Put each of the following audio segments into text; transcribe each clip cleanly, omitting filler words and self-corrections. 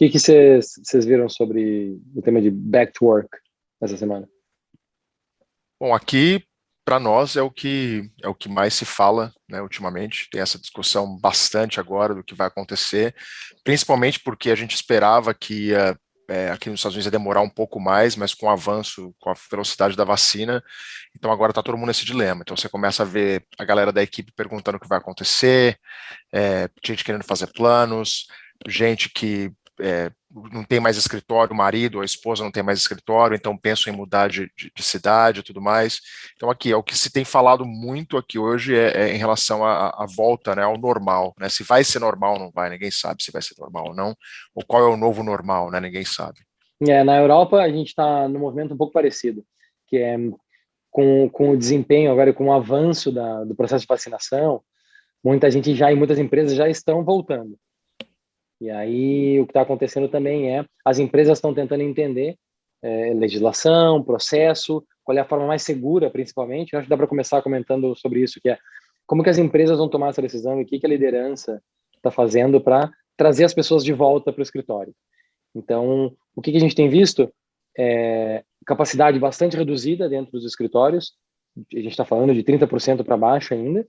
que vocês viram sobre o tema de back to work essa semana? Bom, aqui para nós é o que mais se fala, né, ultimamente. Tem essa discussão bastante agora do que vai acontecer, principalmente porque a gente esperava que aqui nos Estados Unidos ia demorar um pouco mais, mas com o avanço, com a velocidade da vacina, então agora está todo mundo nesse dilema. Então você começa a ver a galera da equipe perguntando o que vai acontecer, gente querendo fazer planos, gente que não tem mais escritório, o marido ou a esposa não tem mais escritório, então pensam em mudar de cidade e tudo mais. Então aqui, o que se tem falado muito aqui hoje é em relação à volta, né, ao normal, né, se vai ser normal ou não vai, ninguém sabe se vai ser normal ou não, ou qual é o novo normal, né, ninguém sabe. Na Europa a gente está num movimento um pouco parecido, que é com o desempenho agora, com o avanço do processo de vacinação, muita gente e muitas empresas já estão voltando. E aí o que está acontecendo também as empresas estão tentando entender legislação, processo, qual é a forma mais segura, principalmente. Eu acho que dá para começar comentando sobre isso, que é como que as empresas vão tomar essa decisão e o que a liderança está fazendo para trazer as pessoas de volta para o escritório. Então, o que a gente tem visto é capacidade bastante reduzida dentro dos escritórios, a gente está falando de 30% para baixo ainda,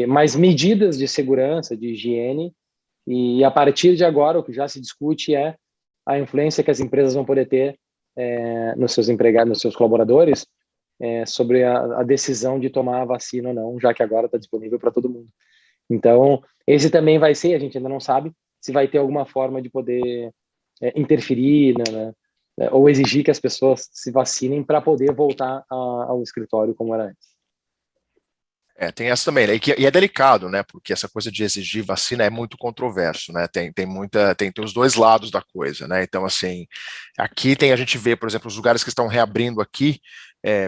mais medidas de segurança, de higiene, e a partir de agora o que já se discute é a influência que as empresas vão poder ter nos seus empregados, nos seus colaboradores, sobre a decisão de tomar a vacina ou não, já que agora está disponível para todo mundo. Então, esse também vai ser, a gente ainda não sabe, se vai ter alguma forma de poder interferir, né, ou exigir que as pessoas se vacinem para poder voltar ao escritório como era antes. Tem essa também, né? E é delicado, né? Porque essa coisa de exigir vacina é muito controverso, né? Tem os dois lados da coisa, né? Então, assim, aqui a gente vê, por exemplo, os lugares que estão reabrindo aqui,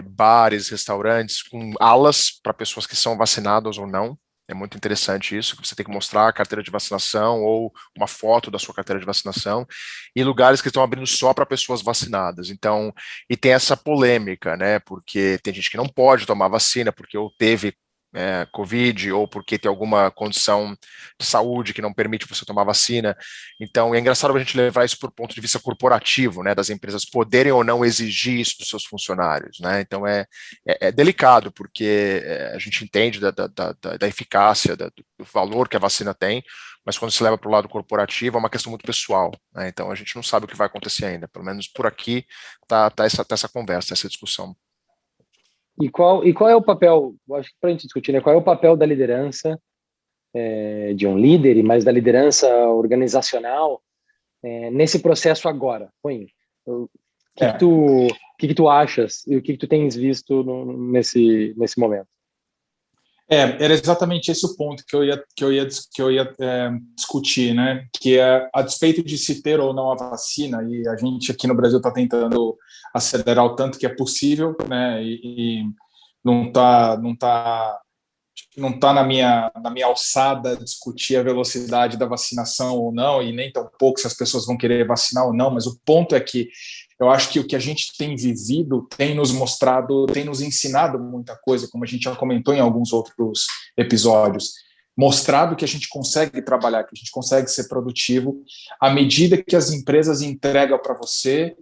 bares, restaurantes, com alas para pessoas que são vacinadas ou não. É muito interessante isso, que você tem que mostrar a carteira de vacinação ou uma foto da sua carteira de vacinação, e lugares que estão abrindo só para pessoas vacinadas. Então, e tem essa polêmica, né? Porque tem gente que não pode tomar vacina porque ou teve Covid, ou porque tem alguma condição de saúde que não permite você tomar vacina. Então, é engraçado a gente levar isso por ponto de vista corporativo, né, das empresas poderem ou não exigir isso dos seus funcionários, né? Então, é delicado, porque a gente entende da eficácia, do valor que a vacina tem, mas quando se leva para o lado corporativo, é uma questão muito pessoal, né? Então, a gente não sabe o que vai acontecer ainda. Pelo menos por aqui tá essa conversa, essa discussão. E qual é o papel, acho que para a gente discutir, né, qual é o papel da liderança, de um líder, e mais da liderança organizacional nesse processo agora? O que tu achas e o que tu tens visto nesse momento? Era exatamente esse o ponto que eu ia discutir, né? Que é, a despeito de se ter ou não a vacina, e a gente aqui no Brasil está tentando acelerar o tanto que é possível, né? E não tá na minha alçada discutir a velocidade da vacinação ou não, e nem tampouco se as pessoas vão querer vacinar ou não, mas o ponto é que eu acho que o que a gente tem vivido tem nos mostrado, tem nos ensinado muita coisa, como a gente já comentou em alguns outros episódios, mostrado que a gente consegue trabalhar, que a gente consegue ser produtivo à medida que as empresas entregam para você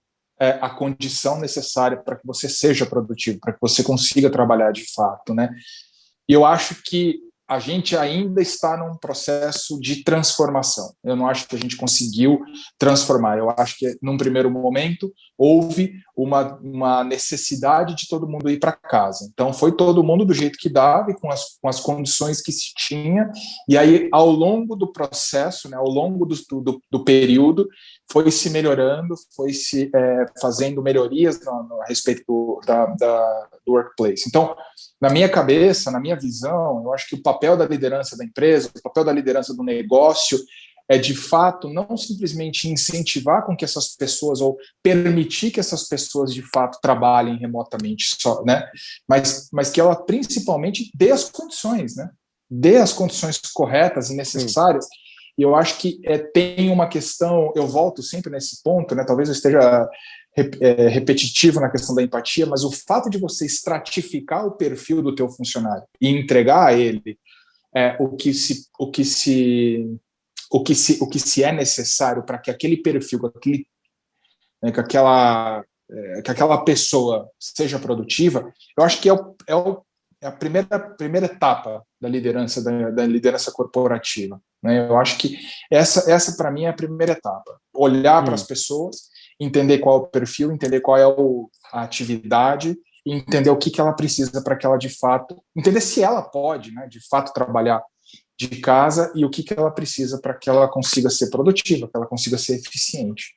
a condição necessária para que você seja produtivo, para que você consiga trabalhar de fato, né? E eu acho que a gente ainda está num processo de transformação. Eu não acho que a gente conseguiu transformar. Eu acho que, num primeiro momento, houve uma necessidade de todo mundo ir para casa. Então, foi todo mundo do jeito que dava e com as condições que se tinha. E aí, ao longo do processo, né, ao longo do período, foi se melhorando, foi se fazendo melhorias a respeito do workplace. Então, na minha cabeça, na minha visão, eu acho que o papel da liderança da empresa, o papel da liderança do negócio é, de fato, não simplesmente incentivar com que essas pessoas, ou permitir que essas pessoas, de fato, trabalhem remotamente só, né? Mas que ela, principalmente, dê as condições, né? Dê as condições corretas e necessárias. E eu acho que tem uma questão, eu volto sempre nesse ponto, né? Talvez eu esteja repetitivo na questão da empatia, mas o fato de você estratificar o perfil do teu funcionário e entregar a ele o que se é necessário para que aquele perfil, né, que aquela pessoa seja produtiva, eu acho que é a primeira etapa da liderança, da liderança corporativa. Né? Eu acho que essa para mim, é a primeira etapa. Olhar para as pessoas, entender qual é o perfil, entender qual é a atividade, e entender o que ela precisa para que ela, de fato, entender se ela pode, né, de fato, trabalhar de casa e o que ela precisa para que ela consiga ser produtiva, que ela consiga ser eficiente.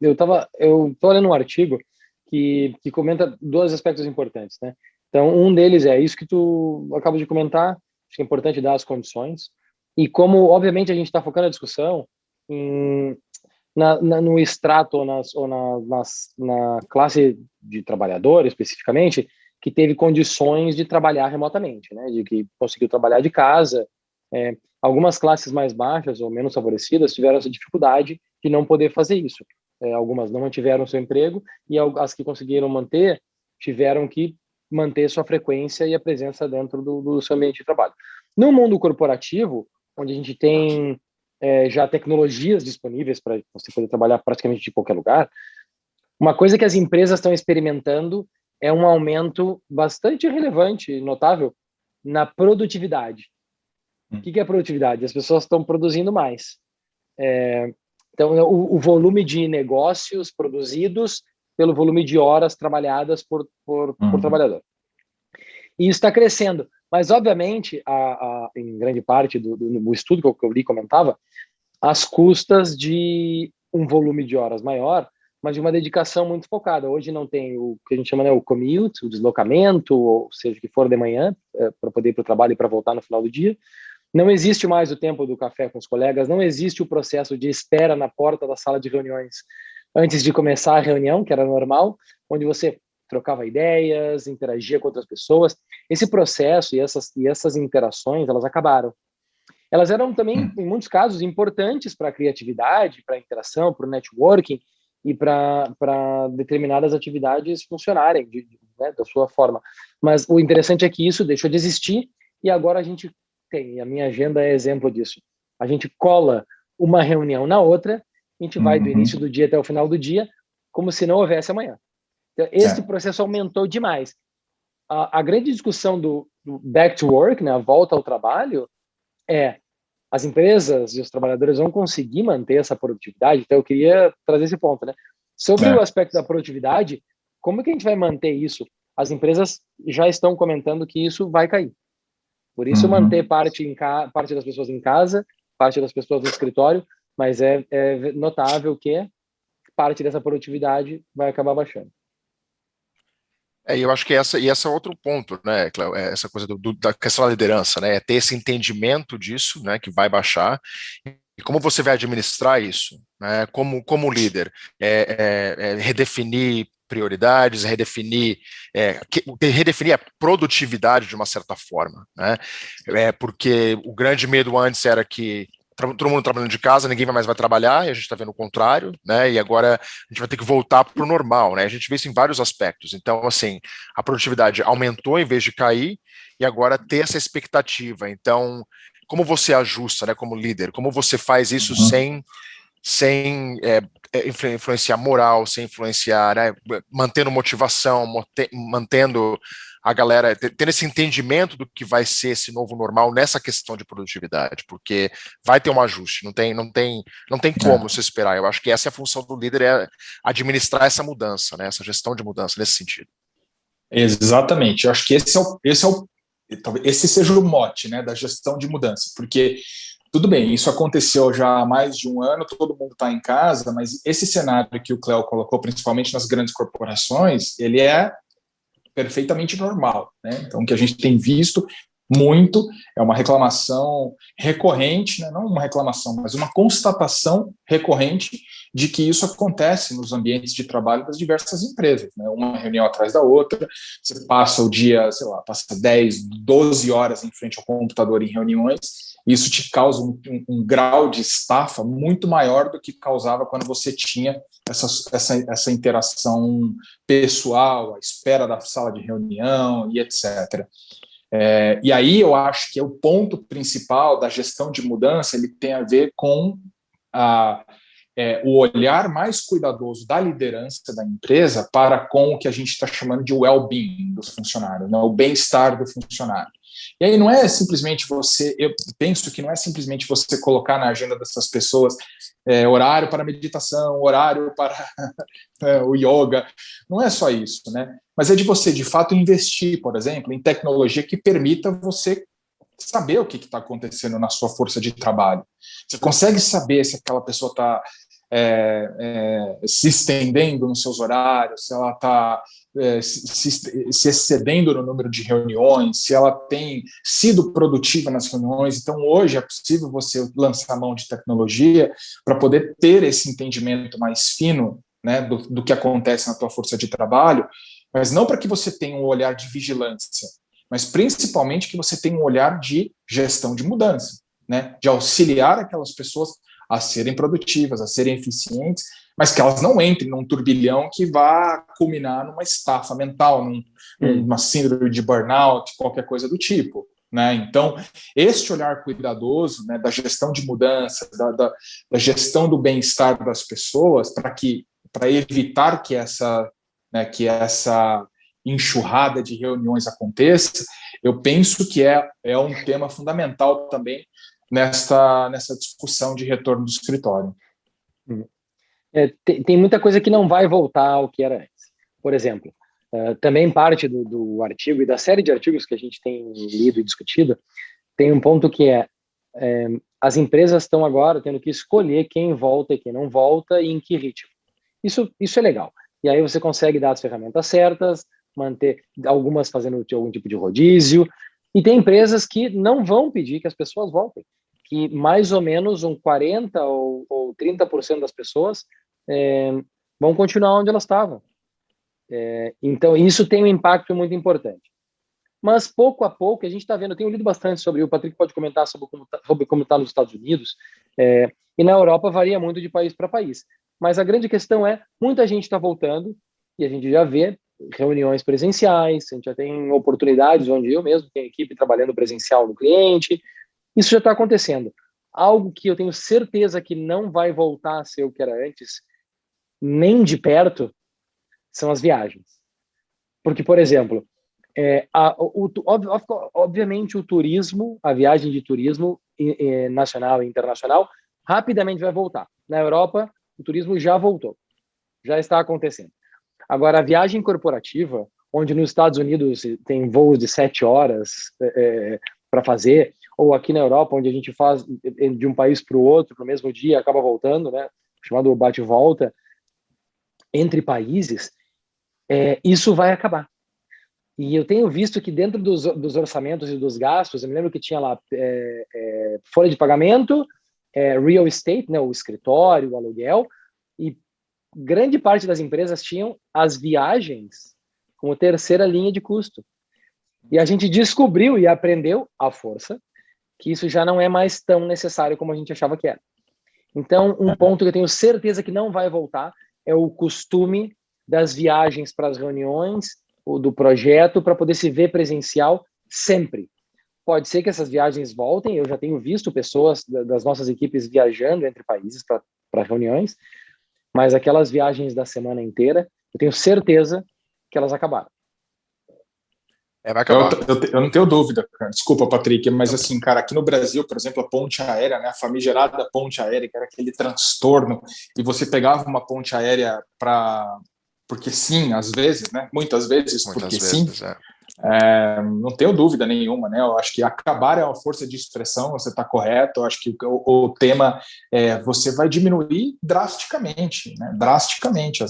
Eu tô olhando um artigo que comenta dois aspectos importantes, né? Então, um deles é isso que tu acabou de comentar, acho que é importante dar as condições, e como, obviamente, a gente está focando a discussão no extrato na classe de trabalhador, especificamente, que teve condições de trabalhar remotamente, né? De que conseguiu trabalhar de casa. Algumas classes mais baixas ou menos favorecidas tiveram essa dificuldade de não poder fazer isso. Algumas não mantiveram seu emprego e as que conseguiram manter tiveram que manter sua frequência e a presença dentro do seu ambiente de trabalho. No mundo corporativo, onde a gente tem já tecnologias disponíveis para você poder trabalhar praticamente de qualquer lugar, uma coisa que as empresas estão experimentando é um aumento bastante relevante e notável na produtividade. O que é produtividade? As pessoas estão produzindo mais. Então, o volume de negócios produzidos pelo volume de horas trabalhadas por trabalhador. E isso está crescendo. Mas, obviamente, em grande parte do estudo que eu li comentava, às custas de um volume de horas maior, mas de uma dedicação muito focada. Hoje não tem o que a gente chama, né, o commute, o deslocamento, ou seja, o que for de manhã, para poder ir para o trabalho e para voltar no final do dia. Não existe mais o tempo do café com os colegas, não existe o processo de espera na porta da sala de reuniões antes de começar a reunião, que era normal, onde você trocava ideias, interagia com outras pessoas. Esse processo e essas interações, elas acabaram. Elas eram também, em muitos casos, importantes para a criatividade, para a interação, para o networking e para determinadas atividades funcionarem né, da sua forma. Mas o interessante é que isso deixou de existir e agora a gente tem, e a minha agenda é exemplo disso. A gente cola uma reunião na outra, a gente vai do início do dia até o final do dia, como se não houvesse amanhã. Então, esse processo aumentou demais. A grande discussão do back to work, né, a volta ao trabalho, as empresas e os trabalhadores vão conseguir manter essa produtividade. Então, eu queria trazer esse ponto, né? Sobre o aspecto da produtividade, como que a gente vai manter isso? As empresas já estão comentando que isso vai cair. Por isso, manter parte das pessoas em casa, parte das pessoas no escritório, mas é notável que parte dessa produtividade vai acabar baixando. Eu acho que esse é outro ponto, né, Cléo, essa coisa da questão da liderança, né, é ter esse entendimento disso, né, que vai baixar, e como você vai administrar isso, né, como líder, redefinir prioridades, redefinir a produtividade de uma certa forma, né, porque o grande medo antes era que todo mundo trabalhando de casa, ninguém mais vai trabalhar, e a gente está vendo o contrário, né? E agora a gente vai ter que voltar para o normal, né? A gente vê isso em vários aspectos. Então, assim, a produtividade aumentou em vez de cair, e agora ter essa expectativa. Então, como você ajusta, né? Como líder, como você faz isso sem influenciar moral, sem influenciar, né? Mantendo motivação, mantendo a galera tendo esse entendimento do que vai ser esse novo normal nessa questão de produtividade, porque vai ter um ajuste, não tem como se esperar. Eu acho que essa é a função do líder, é administrar essa mudança, né, essa gestão de mudança nesse sentido. Exatamente. Eu acho que esse seja o mote, né, da gestão de mudança, porque tudo bem, isso aconteceu já há mais de um ano, todo mundo está em casa, mas esse cenário que o Cléo colocou, principalmente nas grandes corporações, ele é perfeitamente normal, né? Então, o que a gente tem visto muito é uma reclamação recorrente, né? Não uma reclamação, mas uma constatação recorrente de que isso acontece nos ambientes de trabalho das diversas empresas, né? Uma reunião atrás da outra, você passa o dia, sei lá, passa 10, 12 horas em frente ao computador em reuniões, isso te causa um grau de estafa muito maior do que causava quando você tinha essa interação pessoal, a espera da sala de reunião e etc. E aí eu acho que é o ponto principal da gestão de mudança, ele tem a ver com o olhar mais cuidadoso da liderança da empresa para com o que a gente está chamando de well-being dos funcionários, né? O bem-estar do funcionário. E aí não é simplesmente eu penso que não é simplesmente você colocar na agenda dessas pessoas horário para meditação, horário para o yoga, não é só isso, né? Mas é de você, de fato, investir, por exemplo, em tecnologia que permita você saber o que está acontecendo na sua força de trabalho. Você consegue saber se aquela pessoa está se estendendo nos seus horários, se ela está se excedendo no número de reuniões, se ela tem sido produtiva nas reuniões. Então, hoje é possível você lançar mão de tecnologia para poder ter esse entendimento mais fino, né, do que acontece na tua força de trabalho, mas não para que você tenha um olhar de vigilância, mas principalmente que você tenha um olhar de gestão de mudança, né, de auxiliar aquelas pessoas a serem produtivas, a serem eficientes, mas que elas não entrem num turbilhão que vá culminar numa estafa mental, numa síndrome de burnout, qualquer coisa do tipo, né? Então, este olhar cuidadoso, né, da gestão de mudança, da gestão do bem-estar das pessoas, para evitar que essa enxurrada de reuniões aconteça, eu penso que é um tema fundamental também nessa discussão de retorno do escritório. Tem muita coisa que não vai voltar ao que era antes. Por exemplo, também parte do artigo e da série de artigos que a gente tem lido e discutido, tem um ponto que as empresas estão agora tendo que escolher quem volta e quem não volta e em que ritmo. Isso é legal. E aí você consegue dar as ferramentas certas, manter algumas fazendo algum tipo de rodízio, e tem empresas que não vão pedir que as pessoas voltem, que mais ou menos 40% ou 30% das pessoas vão continuar onde elas estavam. Então, isso tem um impacto muito importante. Mas, pouco a pouco, a gente está vendo, eu tenho lido bastante sobre, o Patrick pode comentar sobre como está nos Estados Unidos, e na Europa varia muito de país para país. Mas a grande questão muita gente está voltando, e a gente já vê reuniões presenciais, a gente já tem oportunidades onde eu mesmo tenho equipe trabalhando presencial no cliente. Isso já está acontecendo. Algo que eu tenho certeza que não vai voltar a ser o que era antes, nem de perto, são as viagens. Porque, por exemplo, obviamente o turismo, a viagem de turismo nacional e internacional, rapidamente vai voltar. Na Europa, o turismo já voltou. Já está acontecendo. Agora, a viagem corporativa, onde nos Estados Unidos tem voos de 7 horas para fazer, ou aqui na Europa, onde a gente faz de um país para o outro, no mesmo dia, acaba voltando, né? Chamado bate-volta, entre países, isso vai acabar. E eu tenho visto que dentro dos orçamentos e dos gastos, eu me lembro que tinha lá folha de pagamento, real estate, né, o escritório, o aluguel, e grande parte das empresas tinham as viagens como terceira linha de custo. E a gente descobriu e aprendeu à força que isso já não é mais tão necessário como a gente achava que era. Então, um ponto que eu tenho certeza que não vai voltar é o costume das viagens para as reuniões ou do projeto para poder se ver presencial sempre. Pode ser que essas viagens voltem, eu já tenho visto pessoas das nossas equipes viajando entre países para reuniões, mas aquelas viagens da semana inteira, eu tenho certeza que elas acabaram. Vai acabar. Eu não tenho dúvida, cara. Desculpa, Patrick, mas assim, cara, aqui no Brasil, por exemplo, a ponte aérea, né, a famigerada ponte aérea, que era aquele transtorno, e você pegava uma ponte aérea porque sim, às vezes, né, muitas vezes, sim. Não tenho dúvida nenhuma, né? Eu acho que acabar é uma força de expressão, você está correto. Eu acho que o tema você vai diminuir drasticamente, né? Drasticamente.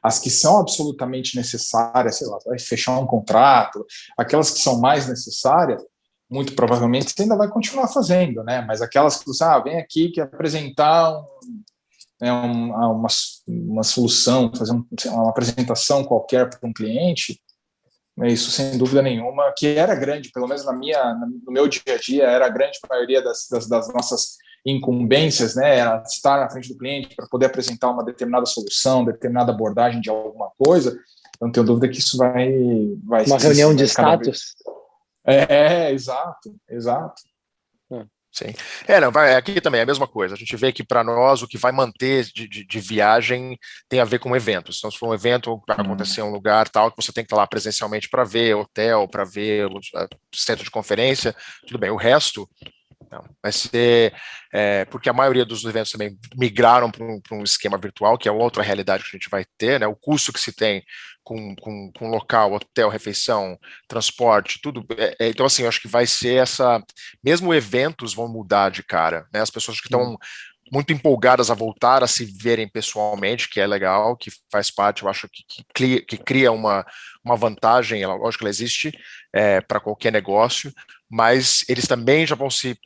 As que são absolutamente necessárias, sei lá, vai fechar um contrato, aquelas que são mais necessárias, muito provavelmente você ainda vai continuar fazendo, né? Mas aquelas que você vem aqui que apresentar uma solução, fazer uma apresentação qualquer para um cliente. Isso, sem dúvida nenhuma, que era grande, pelo menos no meu dia a dia, era a grande maioria das nossas incumbências, né? Era estar na frente do cliente para poder apresentar uma determinada solução, determinada abordagem de alguma coisa. Eu não tenho dúvida que isso vai uma reunião de status. Exato, exato. Sim. Não, aqui também é a mesma coisa. A gente vê que para nós o que vai manter de viagem tem a ver com eventos. Então, se for um evento vai acontecer em um lugar tal, que você tem que estar lá presencialmente para ver hotel, para ver o centro de conferência, tudo bem. O resto não, vai ser porque a maioria dos eventos também migraram para um esquema virtual, que é outra realidade que a gente vai ter, né? O custo que se tem com local, hotel, refeição, transporte, tudo. Então, assim, eu acho que vai ser essa. Mesmo eventos vão mudar de cara, né? As pessoas que estão muito empolgadas a voltar a se verem pessoalmente, que é legal, que faz parte, eu acho que cria uma vantagem, lógico que ela existe para qualquer negócio, mas eles também já vão se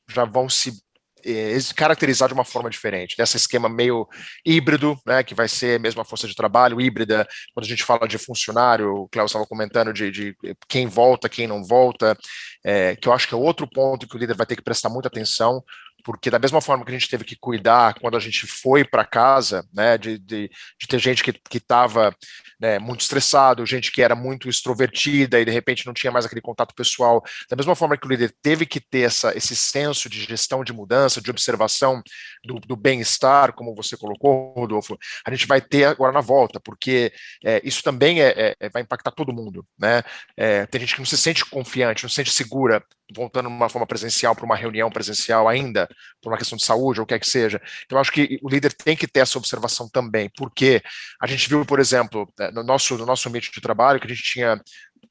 caracterizar de uma forma diferente, nesse esquema meio híbrido, né, que vai ser mesmo a força de trabalho híbrida. Quando a gente fala de funcionário, o Cláudio estava comentando de quem volta, quem não volta, que eu acho que é outro ponto que o líder vai ter que prestar muita atenção, porque da mesma forma que a gente teve que cuidar quando a gente foi para casa, né, de ter gente que estava muito estressado, gente que era muito extrovertida e de repente não tinha mais aquele contato pessoal, da mesma forma que o líder teve que ter esse senso de gestão de mudança, de observação do bem-estar, como você colocou, Rodolfo, a gente vai ter agora na volta, porque isso também vai impactar todo mundo, né? Tem gente que não se sente confiante, não se sente segura voltando de uma forma presencial para uma reunião presencial ainda, por uma questão de saúde ou o que é que seja. Então, eu acho que o líder tem que ter essa observação também, porque a gente viu, por exemplo, no nosso ambiente de trabalho, que a gente tinha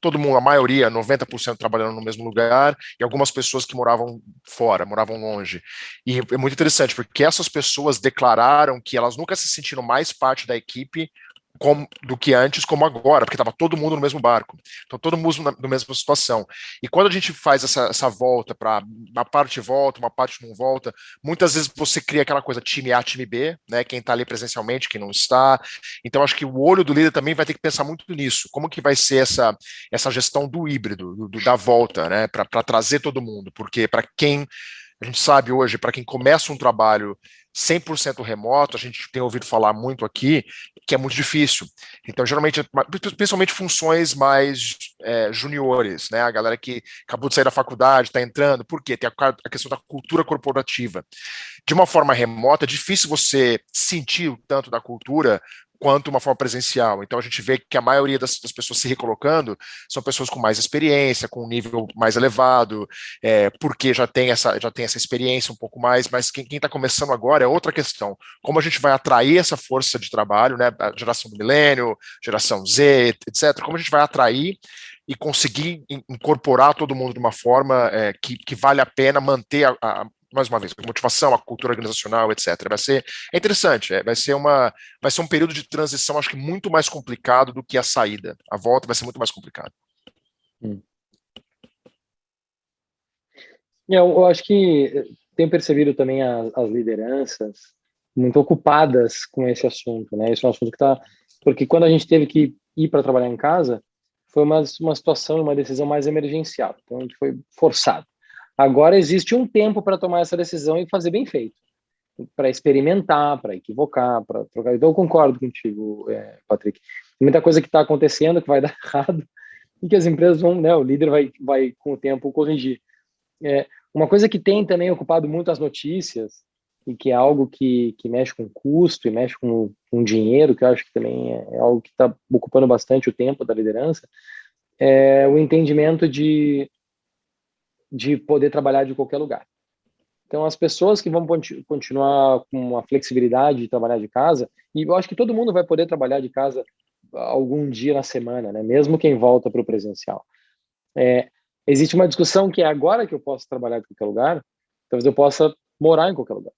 todo mundo, a maioria, 90% trabalhando no mesmo lugar, e algumas pessoas que moravam fora, moravam longe. E é muito interessante, porque essas pessoas declararam que elas nunca se sentiram mais parte da equipe do que antes, como agora, porque estava todo mundo no mesmo barco. Então, todo mundo na mesma situação. E quando a gente faz essa volta para uma parte volta, uma parte não volta, muitas vezes você cria aquela coisa time A, time B, né? Quem está ali presencialmente, quem não está. Então, acho que o olho do líder também vai ter que pensar muito nisso. Como que vai ser essa gestão do híbrido, da volta, né? Para trazer todo mundo. Porque para quem a gente sabe hoje, para quem começa um trabalho 100% remoto, a gente tem ouvido falar muito aqui, que é muito difícil. Então, geralmente, principalmente funções mais juniores, né? A galera que acabou de sair da faculdade, está entrando, por quê? Tem a questão da cultura corporativa. De uma forma remota, é difícil você sentir o tanto da cultura quanto uma forma presencial. Então a gente vê que a maioria das pessoas se recolocando são pessoas com mais experiência, com um nível mais elevado, porque já tem essa experiência um pouco mais, mas quem está começando agora é outra questão. Como a gente vai atrair essa força de trabalho, né? A geração do milênio, geração Z, etc., como a gente vai atrair e conseguir incorporar todo mundo de uma forma que vale a pena manter mais uma vez, a motivação, a cultura organizacional, etc. É interessante, vai ser um período de transição, acho que muito mais complicado do que a saída. A volta vai ser muito mais complicada. Eu acho que tenho percebido também as lideranças muito ocupadas com esse assunto, né? Esse é um assunto que está... Porque quando a gente teve que ir para trabalhar em casa, foi uma situação, uma decisão mais emergencial. Então, a gente foi forçado. Agora existe um tempo para tomar essa decisão e fazer bem feito, para experimentar, para equivocar, para trocar. Então, eu concordo contigo, Patrick. Tem muita coisa que está acontecendo que vai dar errado e que as empresas vão, né? O líder vai com o tempo corrigir. Uma coisa que tem também ocupado muito as notícias e que é algo que mexe com custo e mexe com dinheiro, que eu acho que também é algo que está ocupando bastante o tempo da liderança, é o entendimento de poder trabalhar de qualquer lugar. Então, as pessoas que vão continuar com a flexibilidade de trabalhar de casa, e eu acho que todo mundo vai poder trabalhar de casa algum dia na semana, né? Mesmo quem volta para o presencial. Existe uma discussão que é agora que eu posso trabalhar de qualquer lugar, talvez eu possa morar em qualquer lugar.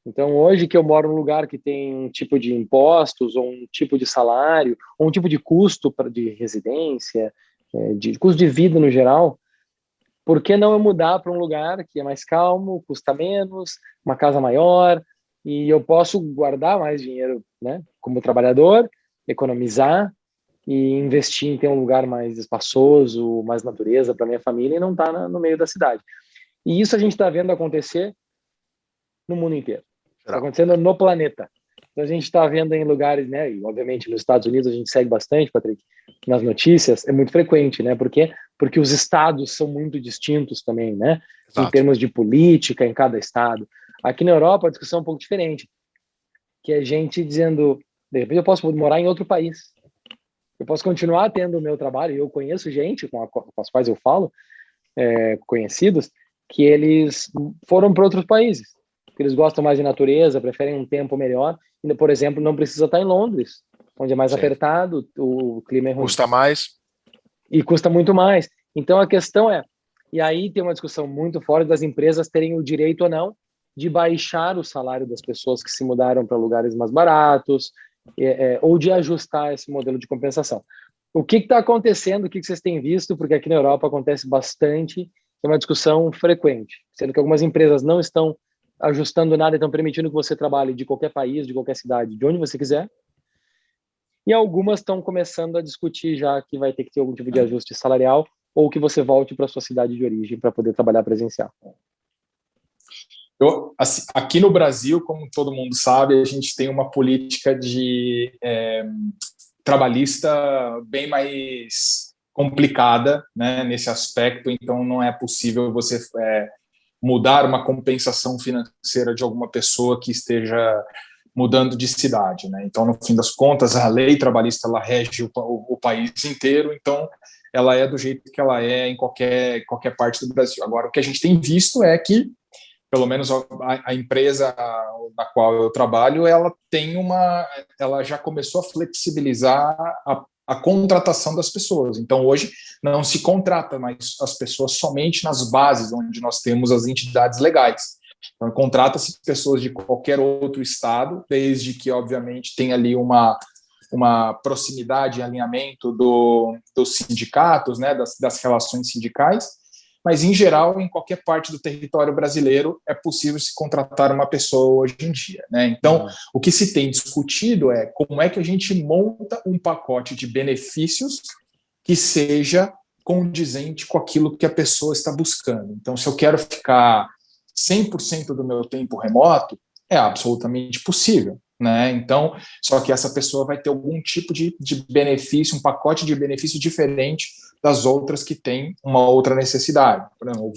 Então, hoje que eu moro num lugar que tem um tipo de impostos, ou um tipo de salário, ou um tipo de custo de residência, de custo de vida no geral, por que não eu mudar para um lugar que é mais calmo, custa menos, uma casa maior, e eu posso guardar mais dinheiro, né, como trabalhador, economizar e investir em ter um lugar mais espaçoso, mais natureza para minha família e não estar no meio da cidade. E isso a gente está vendo acontecer no mundo inteiro. Está acontecendo no planeta. Então, a gente está vendo em lugares, né, e obviamente nos Estados Unidos a gente segue bastante, Patrick, nas notícias, é muito frequente, né? Por quê? Porque os estados são muito distintos também, né? Em Exato. termos de política em cada estado. Aqui na Europa a discussão é um pouco diferente, que é gente dizendo, de repente eu posso morar em outro país, eu posso continuar tendo o meu trabalho, e eu conheço gente com as quais eu falo, conhecidos, que eles foram para outros países, que eles gostam mais de natureza, preferem um tempo melhor, e, por exemplo, não precisa estar em Londres, onde é mais Sim. apertado, o clima é ruim. Custa mais. E custa muito mais. Então, a questão é, e aí tem uma discussão muito forte das empresas terem o direito ou não de baixar o salário das pessoas que se mudaram para lugares mais baratos, ou de ajustar esse modelo de compensação. O que está acontecendo, o que vocês têm visto, porque aqui na Europa acontece bastante, é uma discussão frequente, sendo que algumas empresas não estão ajustando nada, estão permitindo que você trabalhe de qualquer país, de qualquer cidade, de onde você quiser, e algumas estão começando a discutir já que vai ter que ter algum tipo de ajuste salarial ou que você volte para a sua cidade de origem para poder trabalhar presencial. Assim, aqui no Brasil, como todo mundo sabe, a gente tem uma política de trabalhista bem mais complicada, né, nesse aspecto, então não é possível você mudar uma compensação financeira de alguma pessoa que esteja mudando de cidade, né? Então, no fim das contas, a lei trabalhista ela rege o país inteiro, então ela é do jeito que ela é em qualquer parte do Brasil. Agora, o que a gente tem visto é que, pelo menos a empresa na qual eu trabalho, ela já começou a flexibilizar a contratação das pessoas. Então, hoje, não se contrata mais as pessoas somente nas bases onde nós temos as entidades legais. Então, contrata-se pessoas de qualquer outro estado, desde que, obviamente, tenha ali uma proximidade e alinhamento dos sindicatos, né, das relações sindicais, mas, em geral, em qualquer parte do território brasileiro é possível se contratar uma pessoa hoje em dia, né? Então, o que se tem discutido é como é que a gente monta um pacote de benefícios que seja condizente com aquilo que a pessoa está buscando. Então, se eu quero ficar 100% do meu tempo remoto, é absolutamente possível, né? Então, só que essa pessoa vai ter algum tipo de benefício, um pacote de benefício diferente das outras que têm uma outra necessidade. Por exemplo,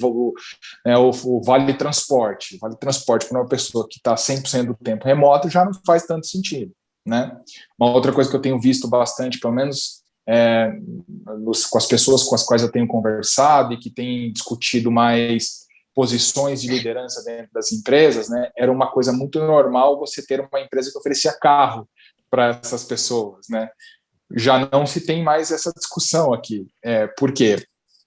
o Vale Transporte. O Vale Transporte para uma pessoa que está 100% do tempo remoto já não faz tanto sentido, né? Uma outra coisa que eu tenho visto bastante, pelo menos com as pessoas com as quais eu tenho conversado e que têm discutido mais posições de liderança dentro das empresas, né, era uma coisa muito normal você ter uma empresa que oferecia carro para essas pessoas, né? Já não se tem mais essa discussão aqui. Por quê?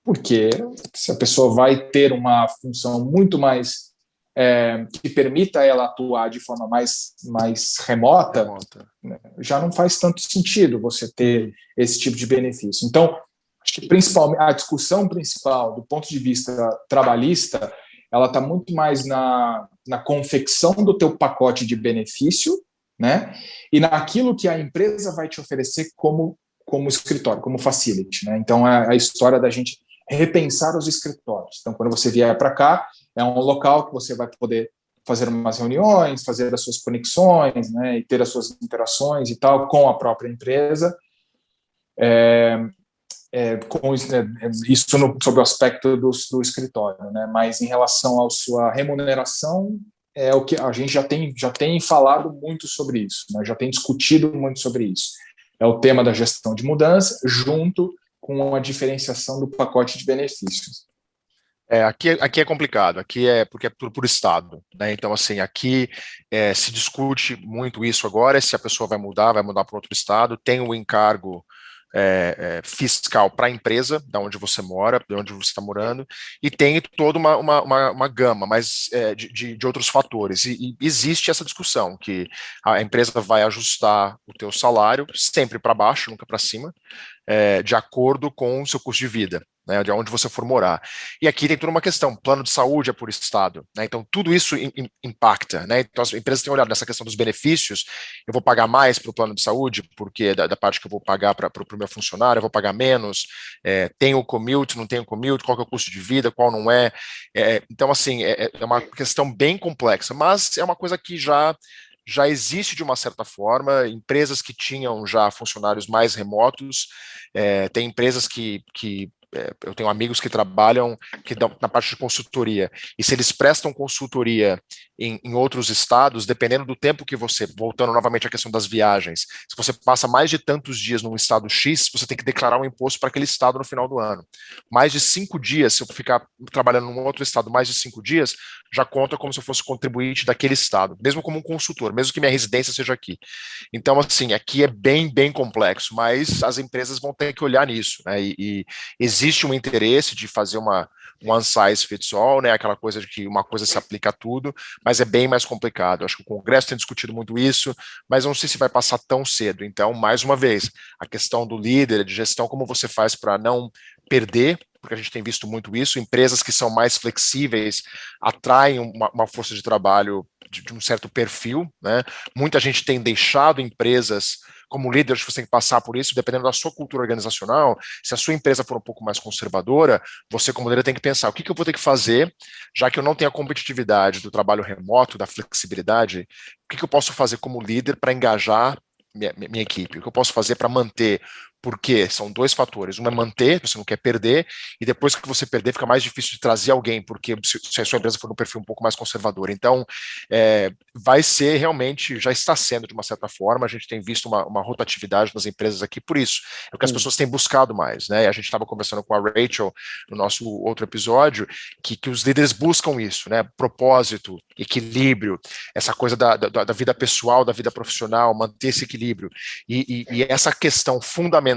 Porque se a pessoa vai ter uma função muito mais que permita ela atuar de forma mais remota, né, já não faz tanto sentido você ter esse tipo de benefício. Então, acho que principalmente a discussão principal do ponto de vista trabalhista, ela está muito mais na confecção do teu pacote de benefício, né? E naquilo que a empresa vai te oferecer como escritório, como facility, né? Então, é a história da gente repensar os escritórios. Então, quando você vier para cá, é um local que você vai poder fazer umas reuniões, fazer as suas conexões, né? E ter as suas interações e tal com a própria empresa. Isso sob o aspecto do escritório, né? Mas em relação à sua remuneração, é o que a gente já tem falado muito sobre isso, né? Já tem discutido muito sobre isso. É o tema da gestão de mudança, junto com a diferenciação do pacote de benefícios. Aqui é complicado, aqui é porque é por estado, né? Então, assim, aqui se discute muito isso agora, se a pessoa vai mudar para outro estado, tem o encargo fiscal para a empresa, da onde você mora, de onde você está morando, e tem toda uma gama de outros fatores. E existe essa discussão, que a empresa vai ajustar o teu salário sempre para baixo, nunca para cima, de acordo com o seu custo de vida, né, de onde você for morar. E aqui tem toda uma questão, plano de saúde é por estado, né, então tudo isso impacta, né, então as empresas têm olhado nessa questão dos benefícios, eu vou pagar mais para o plano de saúde, porque da parte que eu vou pagar para o meu funcionário, eu vou pagar menos, tem o commute, não tem o commute, qual que é o custo de vida, qual não então assim, é uma questão bem complexa, mas é uma coisa que já já existe de uma certa forma, empresas que tinham já funcionários mais remotos, tem empresas que eu tenho amigos que trabalham na parte de consultoria, e se eles prestam consultoria em outros estados, dependendo do tempo que você, voltando novamente à questão das viagens, se você passa mais de tantos dias num estado X, você tem que declarar um imposto para aquele estado no final do ano. Mais de 5 dias, se eu ficar trabalhando num outro estado mais de 5 dias, já conta como se eu fosse contribuinte daquele estado, mesmo como um consultor, mesmo que minha residência seja aqui. Então, assim, aqui é bem, bem complexo, mas as empresas vão ter que olhar nisso, né? E existe um interesse de fazer uma one size fits all, né? Aquela coisa de que uma coisa se aplica a tudo, mas é bem mais complicado. Acho que o Congresso tem discutido muito isso, mas não sei se vai passar tão cedo. Então, mais uma vez, a questão do líder, de gestão, como você faz para não perder, porque a gente tem visto muito isso, empresas que são mais flexíveis atraem uma força de trabalho de um certo perfil, né? Muita gente tem deixado empresas como líder, você tem que passar por isso, dependendo da sua cultura organizacional. Se a sua empresa for um pouco mais conservadora, você como líder tem que pensar, o que eu vou ter que fazer, já que eu não tenho a competitividade do trabalho remoto, da flexibilidade, o que eu posso fazer como líder para engajar minha equipe? O que eu posso fazer para manter? Porque são dois fatores. Um é manter, você não quer perder, e depois que você perder, fica mais difícil de trazer alguém, porque se a sua empresa for um perfil um pouco mais conservador. Então, vai ser realmente, já está sendo de uma certa forma, a gente tem visto uma rotatividade nas empresas aqui, por isso, é o que as pessoas têm buscado mais, né? A gente estava conversando com a Rachel no nosso outro episódio, que os líderes buscam isso, né? Propósito, equilíbrio, essa coisa da vida pessoal, da vida profissional, manter esse equilíbrio. E essa questão fundamental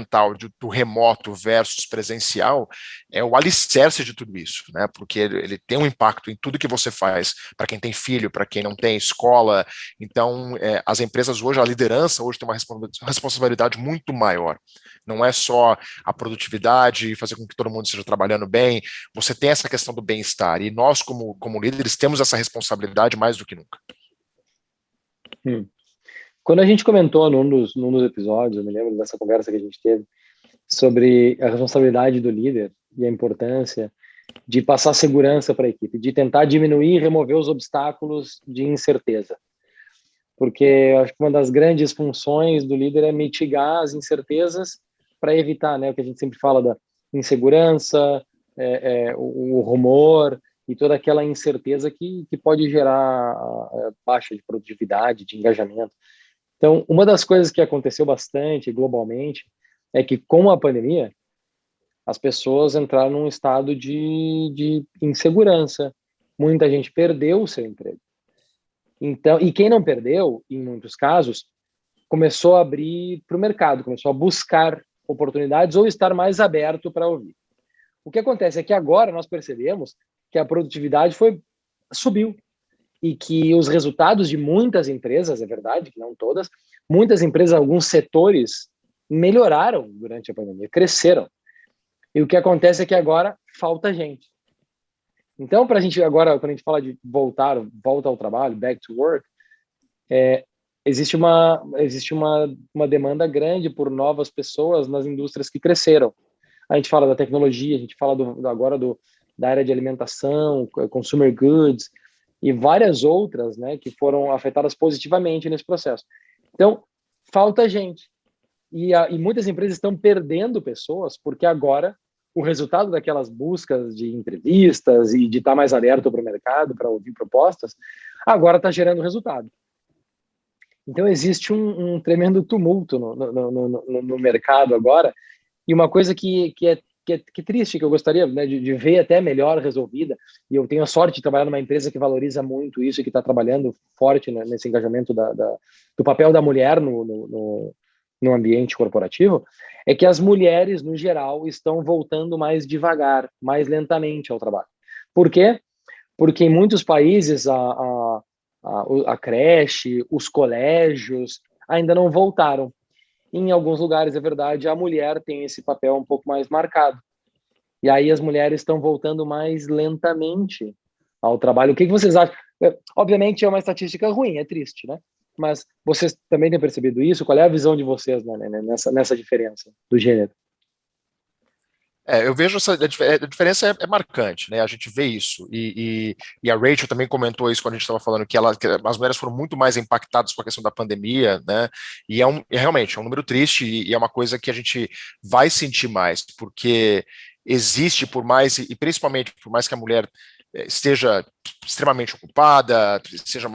do remoto versus presencial é o alicerce de tudo isso, né? Porque ele tem um impacto em tudo que você faz, para quem tem filho, para quem não tem escola. Então, as empresas hoje, a liderança hoje tem uma responsabilidade muito maior. Não é só a produtividade, fazer com que todo mundo esteja trabalhando bem, você tem essa questão do bem-estar, e nós, como líderes, temos essa responsabilidade mais do que nunca. Quando a gente comentou num dos episódios, eu me lembro dessa conversa que a gente teve, sobre a responsabilidade do líder e a importância de passar segurança para a equipe, de tentar diminuir e remover os obstáculos de incerteza. Porque acho que uma das grandes funções do líder é mitigar as incertezas para evitar, né, o que a gente sempre fala da insegurança, o rumor e toda aquela incerteza que pode gerar baixa de produtividade, de engajamento. Então, uma das coisas que aconteceu bastante globalmente é que, com a pandemia, as pessoas entraram num estado de insegurança. Muita gente perdeu o seu emprego. Então, e quem não perdeu, em muitos casos, começou a abrir para o mercado, começou a buscar oportunidades ou estar mais aberto para ouvir. O que acontece é que agora nós percebemos que a produtividade subiu e que os resultados de muitas empresas, é verdade que não todas, muitas empresas, alguns setores melhoraram durante a pandemia, cresceram. E o que acontece é que agora falta gente. Então, para a gente agora, quando a gente fala de volta ao trabalho, back to work, existe uma demanda grande por novas pessoas nas indústrias que cresceram. A gente fala da tecnologia, a gente fala agora da área de alimentação, consumer goods, e várias outras, né, que foram afetadas positivamente nesse processo. Então, falta gente. E muitas empresas estão perdendo pessoas porque agora o resultado daquelas buscas de entrevistas e de estar mais aberto para o mercado, para ouvir propostas, agora está gerando resultado. Então, existe um tremendo tumulto no mercado agora, e uma coisa que é triste, que eu gostaria, né, de ver até melhor resolvida, e eu tenho a sorte de trabalhar numa empresa que valoriza muito isso e que está trabalhando forte, né, nesse engajamento do papel da mulher no ambiente corporativo, é que as mulheres, no geral, estão voltando mais devagar, mais lentamente ao trabalho. Por quê? Porque em muitos países a creche, os colégios ainda não voltaram. Em alguns lugares, é verdade, a mulher tem esse papel um pouco mais marcado. E aí as mulheres estão voltando mais lentamente ao trabalho. O que vocês acham? Obviamente é uma estatística ruim, é triste, né? Mas vocês também têm percebido isso? Qual é a visão de vocês, né, nessa diferença do gênero? Eu vejo a diferença é marcante, né? A gente vê isso. E a Rachel também comentou isso quando a gente estava falando que as mulheres foram muito mais impactadas com a questão da pandemia, né? E realmente é um número triste e é uma coisa que a gente vai sentir mais, porque existe, por mais, e principalmente por mais que a mulher esteja extremamente ocupada, seja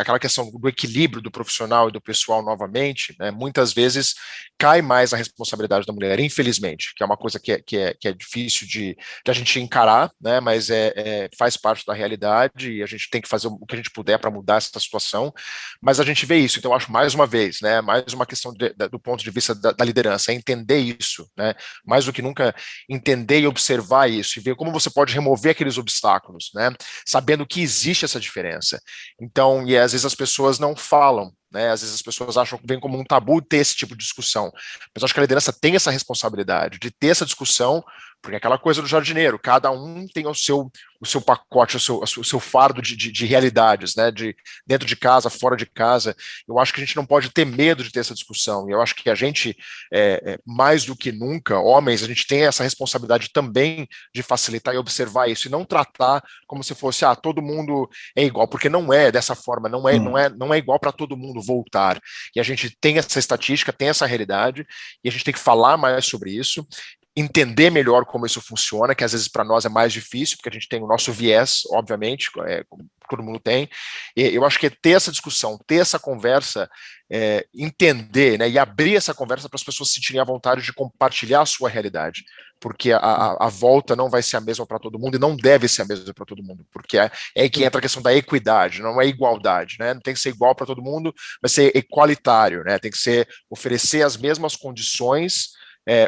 aquela questão do equilíbrio do profissional e do pessoal novamente, né, muitas vezes cai mais a responsabilidade da mulher, infelizmente, que é uma coisa que é difícil de a gente encarar, né, mas faz parte da realidade e a gente tem que fazer o que a gente puder para mudar essa situação, mas a gente vê isso, então eu acho mais uma vez, né, mais uma questão do ponto de vista da liderança, é entender isso, né, mais do que nunca entender e observar isso, e ver como você pode remover aqueles obstáculos, né, sabendo que existe essa diferença. Então, e às vezes as pessoas não falam, né? Às vezes as pessoas acham que vem como um tabu ter esse tipo de discussão. Mas eu acho que a liderança tem essa responsabilidade de ter essa discussão, porque é aquela coisa do jardineiro, cada um tem o seu pacote, o seu fardo de realidades, né? Dentro de casa, fora de casa. Eu acho que a gente não pode ter medo de ter essa discussão. E eu acho que a gente, mais do que nunca, homens, a gente tem essa responsabilidade também de facilitar e observar isso, e não tratar como se fosse, todo mundo é igual, porque não é dessa forma, não é igual para todo mundo voltar. E a gente tem essa estatística, tem essa realidade, e a gente tem que falar mais sobre isso, entender melhor como isso funciona, que às vezes para nós é mais difícil, porque a gente tem o nosso viés, obviamente, como todo mundo tem. E eu acho que ter essa discussão, ter essa conversa, entender, né, e abrir essa conversa para as pessoas se sentirem à vontade de compartilhar a sua realidade, porque a volta não vai ser a mesma para todo mundo e não deve ser a mesma para todo mundo, porque é aí que entra a questão da equidade, não é igualdade, né? Não tem que ser igual para todo mundo, vai ser equalitário, né? Tem que ser oferecer as mesmas condições,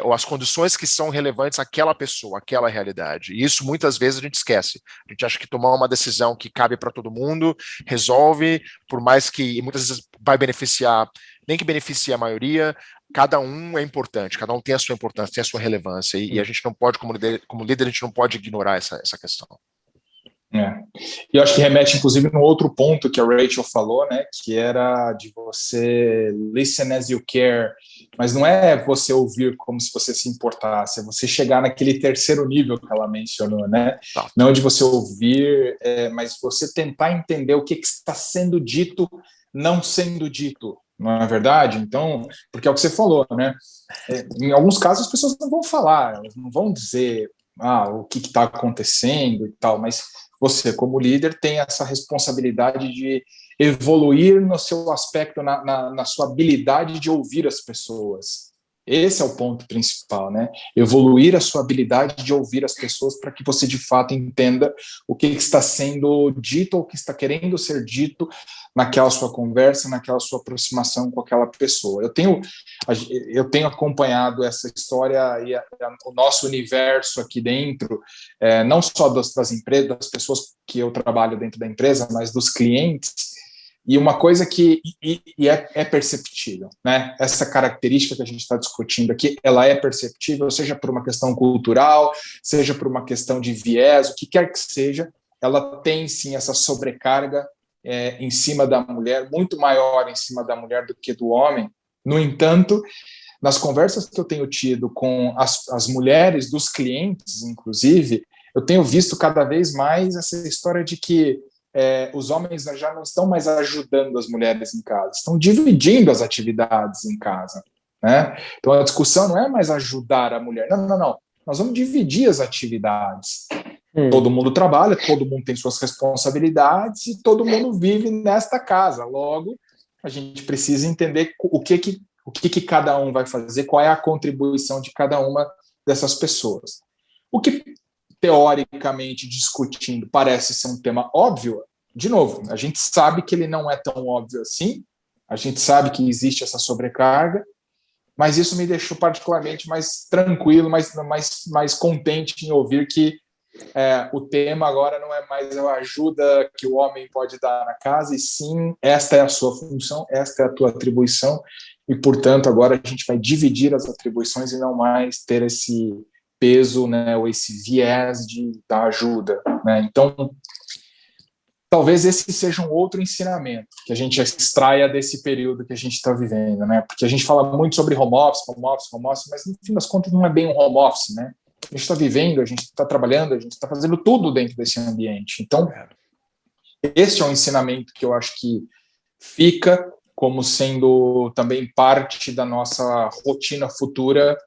ou as condições que são relevantes àquela pessoa, àquela realidade. E isso muitas vezes a gente esquece. A gente acha que tomar uma decisão que cabe para todo mundo resolve, por mais que muitas vezes vai beneficiar, nem que beneficie a maioria. Cada um é importante, cada um tem a sua importância, tem a sua relevância, e a gente não pode, como líder, a gente não pode ignorar essa questão. E eu acho que remete, inclusive, num outro ponto que a Rachel falou, né, que era de você listen as you care, mas não é você ouvir como se você se importasse, é você chegar naquele terceiro nível que ela mencionou, né, não de você ouvir, mas você tentar entender o que está sendo dito, não sendo dito, não é verdade? Então, porque é o que você falou, né, em alguns casos as pessoas não vão falar, elas não vão dizer o que está acontecendo e tal, mas você, como líder, tem essa responsabilidade de evoluir no seu aspecto, na sua habilidade de ouvir as pessoas. Esse é o ponto principal, né? Evoluir a sua habilidade de ouvir as pessoas para que você, de fato, entenda o que está sendo dito ou o que está querendo ser dito naquela sua conversa, naquela sua aproximação com aquela pessoa. Eu tenho acompanhado essa história e o nosso universo aqui dentro, não só das empresas, das pessoas que eu trabalho dentro da empresa, mas dos clientes. E uma coisa que é perceptível, né? Essa característica que a gente está discutindo aqui, ela é perceptível, seja por uma questão cultural, seja por uma questão de viés, o que quer que seja, ela tem sim essa sobrecarga em cima da mulher, muito maior em cima da mulher do que do homem. No entanto, nas conversas que eu tenho tido com as mulheres dos clientes, inclusive, eu tenho visto cada vez mais essa história de que os homens já não estão mais ajudando as mulheres em casa, estão dividindo as atividades em casa, né? Então a discussão não é mais ajudar a mulher, não. Nós vamos dividir as atividades. Todo mundo trabalha, todo mundo tem suas responsabilidades e todo mundo vive nesta casa. Logo, a gente precisa entender o que cada um vai fazer, qual é a contribuição de cada uma dessas pessoas. O que teoricamente discutindo parece ser um tema óbvio, de novo, a gente sabe que ele não é tão óbvio assim, a gente sabe que existe essa sobrecarga, mas isso me deixou particularmente mais tranquilo, mais contente em ouvir que o tema agora não é mais a ajuda que o homem pode dar na casa, e sim, esta é a sua função, esta é a tua atribuição, e, portanto, agora a gente vai dividir as atribuições e não mais ter esse peso, né, ou esse viés da ajuda, né? Então, talvez esse seja um outro ensinamento que a gente extraia desse período que a gente está vivendo, né? Porque a gente fala muito sobre home office, mas no fim das contas não é bem um home office, né? A gente está vivendo, a gente está trabalhando, a gente está fazendo tudo dentro desse ambiente. Então, esse é um ensinamento que eu acho que fica como sendo também parte da nossa rotina futura,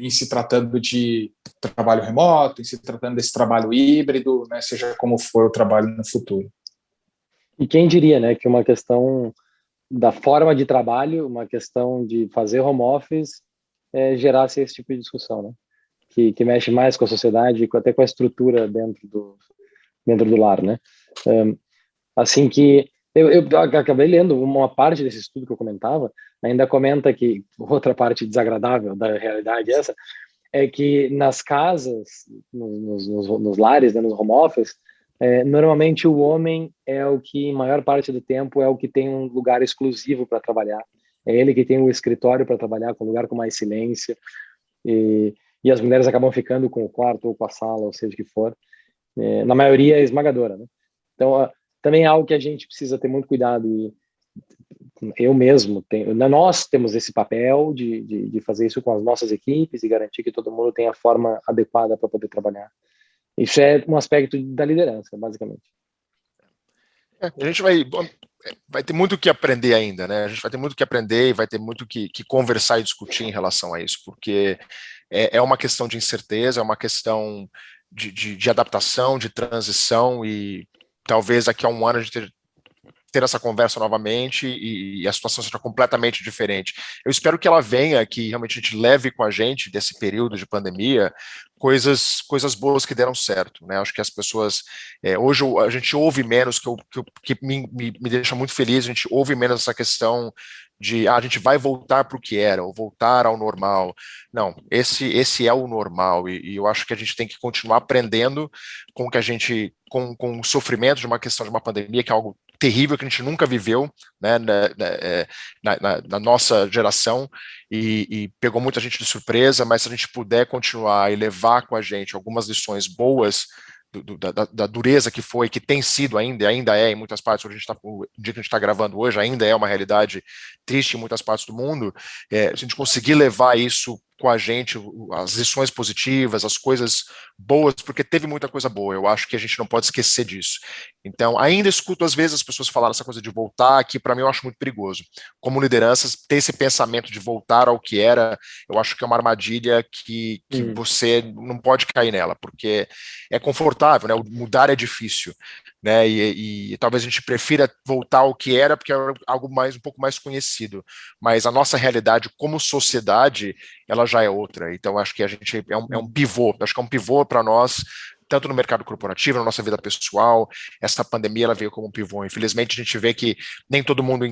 em se tratando de trabalho remoto, em se tratando desse trabalho híbrido, né, seja como for o trabalho no futuro. E quem diria, né, que uma questão da forma de trabalho, uma questão de fazer home office, gerasse esse tipo de discussão, né? Que mexe mais com a sociedade, até com a estrutura dentro do lar, né? Assim que eu acabei lendo uma parte desse estudo que eu comentava, ainda comenta que outra parte desagradável da realidade é que nas casas, nos lares, né, nos home office, normalmente o homem é o que, em maior parte do tempo, é o que tem um lugar exclusivo para trabalhar. É ele que tem o escritório para trabalhar, com um lugar com mais silêncio. E as mulheres acabam ficando com o quarto ou com a sala, ou seja o que for. Na maioria é esmagadora, né? Então, também é algo que a gente precisa ter muito cuidado. E eu mesmo nós temos esse papel de fazer isso com as nossas equipes e garantir que todo mundo tenha a forma adequada para poder trabalhar. Isso é um aspecto da liderança, basicamente. A gente vai ter muito o que aprender ainda, né? A gente vai ter muito o que aprender e vai ter muito que conversar e discutir em relação a isso, porque é uma questão de incerteza, é uma questão de adaptação, de transição, e talvez daqui a um ano a gente ter essa conversa novamente e a situação seja completamente diferente. Eu espero que ela venha, que realmente a gente leve com a gente desse período de pandemia coisas boas que deram certo, né? Acho que as pessoas, hoje a gente ouve menos, que me deixa muito feliz, a gente ouve menos essa questão de a gente vai voltar para o que era, ou voltar ao normal. Não, esse é o normal, e eu acho que a gente tem que continuar aprendendo com que a gente, com o sofrimento de uma questão de uma pandemia, que é algo terrível que a gente nunca viveu, né, na nossa geração, e pegou muita gente de surpresa, mas se a gente puder continuar e levar com a gente algumas lições boas da dureza que foi, que tem sido ainda é em muitas partes, o dia que a gente está gravando hoje, ainda é uma realidade triste em muitas partes do mundo, se a gente conseguir levar isso com a gente, as lições positivas, as coisas boas, porque teve muita coisa boa, eu acho que a gente não pode esquecer disso. Então, ainda escuto às vezes as pessoas falarem essa coisa de voltar, que para mim eu acho muito perigoso. Como lideranças, ter esse pensamento de voltar ao que era, eu acho que é uma armadilha que você não pode cair nela, porque é confortável, né? Mudar é difícil, né? E talvez a gente prefira voltar ao que era, porque é algo um pouco mais conhecido. Mas a nossa realidade como sociedade, ela já é outra. Então, acho que a gente é um pivô. Acho que é um pivô para nós, tanto no mercado corporativo, na nossa vida pessoal. Essa pandemia ela veio como um pivô. Infelizmente, a gente vê que nem todo mundo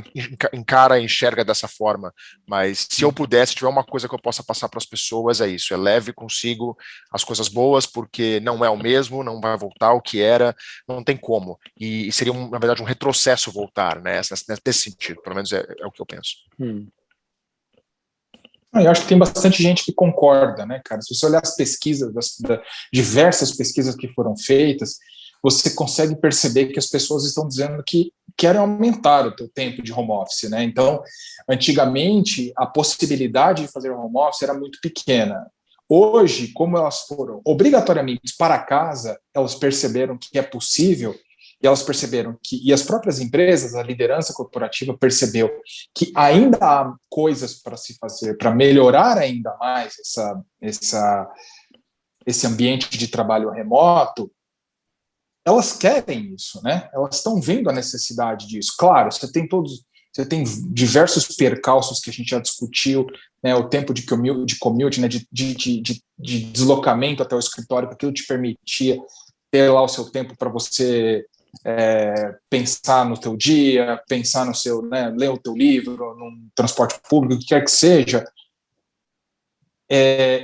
enxerga dessa forma. Mas se eu pudesse, se tiver uma coisa que eu possa passar para as pessoas, é isso. É leve consigo as coisas boas, porque não é o mesmo, não vai voltar ao que era, não tem como. E seria, na verdade, um retrocesso voltar, né? Nesse sentido. Pelo menos é o que eu penso. Eu acho que tem bastante gente que concorda, né, cara? Se você olhar as pesquisas, diversas pesquisas que foram feitas, você consegue perceber que as pessoas estão dizendo que querem aumentar o teu tempo de home office, né? Então, antigamente, a possibilidade de fazer home office era muito pequena. Hoje, como elas foram obrigatoriamente para casa, elas perceberam que é possível. E elas perceberam que, e as próprias empresas, a liderança corporativa percebeu que ainda há coisas para se fazer, para melhorar ainda mais esse ambiente de trabalho remoto. Elas querem isso, né? Elas estão vendo a necessidade disso. Claro, você tem diversos percalços que a gente já discutiu, né? O tempo de commute, né? de deslocamento até o escritório, que aquilo te permitia ter lá o seu tempo para você pensar no teu dia, pensar no seu, né, ler o teu livro, no transporte público, o que quer que seja,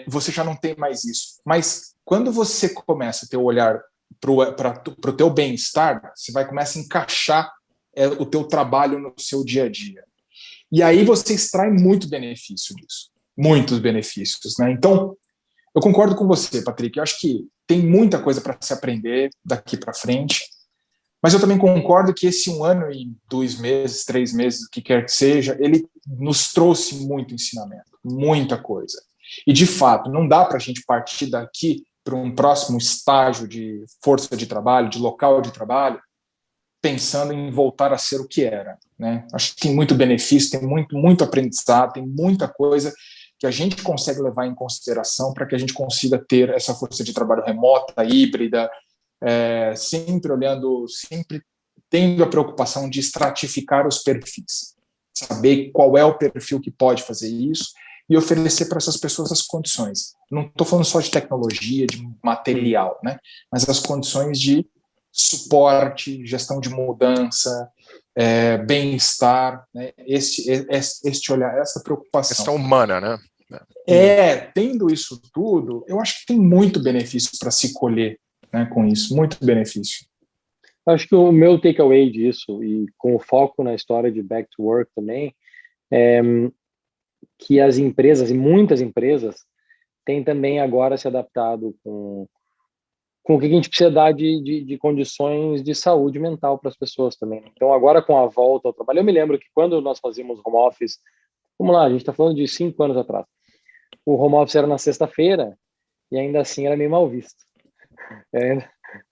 você já não tem mais isso. Mas quando você começa a ter o olhar para o teu bem-estar, você vai começar a encaixar o teu trabalho no seu dia a dia. E aí você extrai muito benefício disso, muitos benefícios, né? Então, eu concordo com você, Patrick, eu acho que tem muita coisa para se aprender daqui para frente. Mas eu também concordo que esse 1 ano e 2 meses, 3 meses, o que quer que seja, ele nos trouxe muito ensinamento, muita coisa. E, de fato, não dá para a gente partir daqui para um próximo estágio de força de trabalho, de local de trabalho, pensando em voltar a ser o que era, né? Acho que tem muito benefício, tem muito aprendizado, tem muita coisa que a gente consegue levar em consideração para que a gente consiga ter essa força de trabalho remota, híbrida, sempre tendo a preocupação de estratificar os perfis, saber qual é o perfil que pode fazer isso e oferecer para essas pessoas as condições. Não estou falando só de tecnologia, de material, né? Mas as condições de suporte, gestão de mudança, bem-estar, né? Este olhar, essa preocupação. Questão humana, né? Tendo isso tudo, eu acho que tem muito benefício para se colher, né, com isso, muito benefício. Acho que o meu takeaway disso, e com o foco na história de Back to Work também, é que as empresas, e muitas empresas, têm também agora se adaptado com o que a gente precisa dar de condições de saúde mental para as pessoas também. Então, agora com a volta ao trabalho, eu me lembro que quando nós fazíamos home office, vamos lá, a gente está falando de 5 anos atrás, o home office era na sexta-feira e ainda assim era meio mal visto.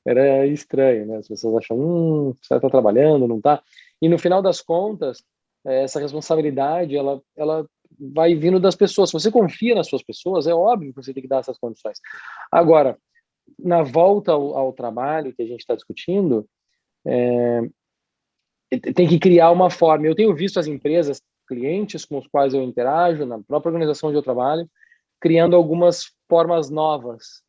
Era estranho, né? As pessoas acham, você está trabalhando, não está? E no final das contas, essa responsabilidade, ela vai vindo das pessoas. Se você confia nas suas pessoas, é óbvio que você tem que dar essas condições. Agora, na volta ao trabalho que a gente está discutindo, tem que criar uma forma. Eu tenho visto as empresas, clientes com os quais eu interajo, na própria organização onde eu trabalho, criando algumas formas novas,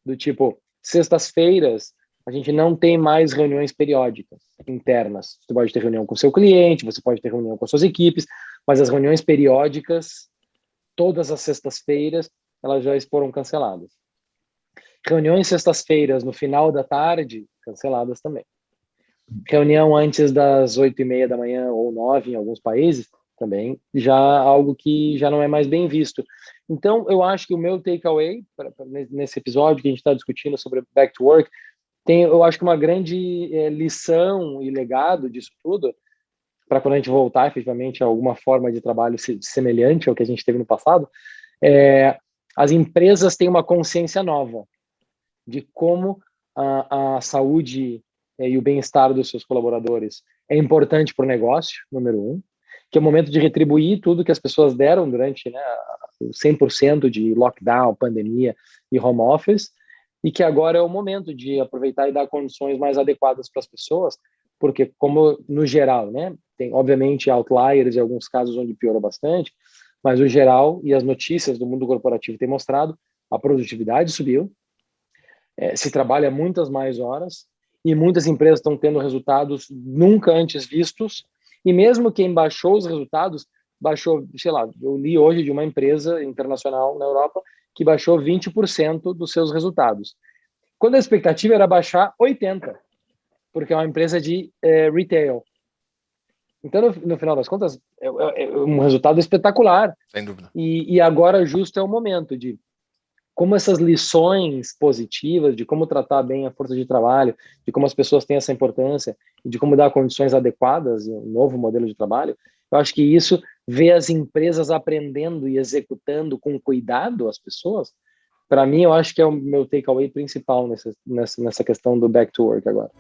do tipo, sextas-feiras, a gente não tem mais reuniões periódicas internas. Você pode ter reunião com o seu cliente, você pode ter reunião com as suas equipes, mas as reuniões periódicas, todas as sextas-feiras, elas já foram canceladas. Reuniões sextas-feiras no final da tarde, canceladas também. Reunião antes das 8:30 da manhã ou 9 em alguns países, também já algo que já não é mais bem visto. Então, eu acho que o meu takeaway, nesse episódio que a gente está discutindo sobre Back to Work, eu acho que uma grande lição e legado disso tudo, para quando a gente voltar efetivamente a alguma forma de trabalho semelhante ao que a gente teve no passado, as empresas têm uma consciência nova de como a saúde e o bem-estar dos seus colaboradores é importante para o negócio, número 1, que é o momento de retribuir tudo que as pessoas deram durante 100% de lockdown, pandemia e home office, e que agora é o momento de aproveitar e dar condições mais adequadas para as pessoas, porque como no geral, né, tem obviamente outliers e alguns casos onde piorou bastante, mas o geral e as notícias do mundo corporativo têm mostrado a produtividade subiu, se trabalha muitas mais horas e muitas empresas estão tendo resultados nunca antes vistos, e mesmo quem baixou os resultados, baixou, sei lá, eu li hoje de uma empresa internacional na Europa que baixou 20% dos seus resultados. Quando a expectativa era baixar 80%, porque é uma empresa de retail. Então, no final das contas, é um resultado espetacular. Sem dúvida. E agora justo é o momento de como essas lições positivas, de como tratar bem a força de trabalho, de como as pessoas têm essa importância, e de como dar condições adequadas, um novo modelo de trabalho, eu acho que isso, ver as empresas aprendendo e executando com cuidado as pessoas, para mim, eu acho que é o meu takeaway principal nessa questão do Back to Work agora.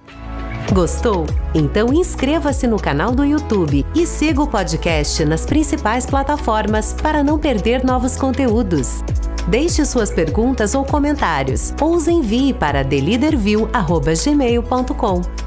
Gostou? Então inscreva-se no canal do YouTube e siga o podcast nas principais plataformas para não perder novos conteúdos. Deixe suas perguntas ou comentários ou os envie para theleaderview@gmail.com.